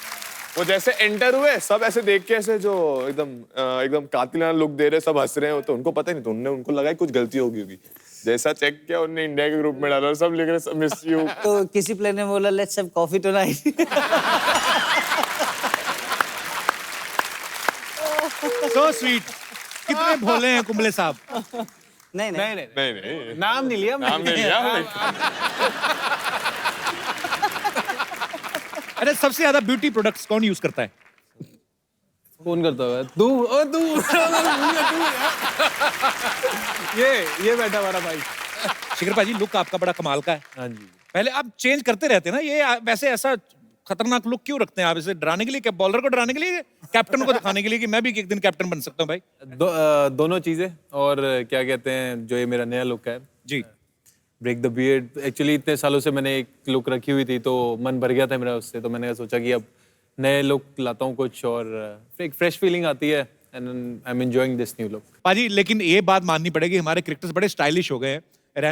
वो जैसे एंटर हुए सब ऐसे देख के ऐसे जो एकदम कातिलाना लुक दे रहे सब हंस रहे हो तो उनको पता ही नहीं तो उनको लगा कुछ गलती होगी जैसा चेक किया उन्होंने इंडिया के ग्रुप में डाला सब लिख रहे मिस यू तो किसी प्लेयर ने बोला let's have coffee tonight so sweet कितने भोले हैं कुंबले साहब नहीं नहीं नहीं नाम नहीं लिया नाम नहीं लिया अरे सबसे ज्यादा ब्यूटी प्रोडक्ट्स कौन यूज करता है कौन करता है तू ओ तू ये बैठा हमारा भाई शिखर पाजी लुक आपका बड़ा कमाल का है हाँ जी पहले आप चेंज करते रहते हैं ना ये वैसे ऐसा खतरनाक लुक क्यों रखते हैं आप इसे डराने के लिए क्या बॉलर को डराने के लिए कैप्टन को दिखाने के लिए कि मैं भी एक दिन कैप्टन बन सकता हूँ भाई दोनों चीजें और क्या कहते हैं जो ये मेरा नया लुक है जी ब्रेक द बियर्ड। एक्चुअली इतने सालों से मैंने एक लुक रखी हुई थी तो मन भर गया था मेरा उससे, तो मैंने सोचा कि अब नए लुक लाता हूँ कुछ और एक फ्रेश फीलिंग आती है and I am enjoying this new look. पाजी लेकिन ये बात माननी पड़ेगी, हमारे क्रिकेटर्स बड़े स्टाइलिश हो गए हैं।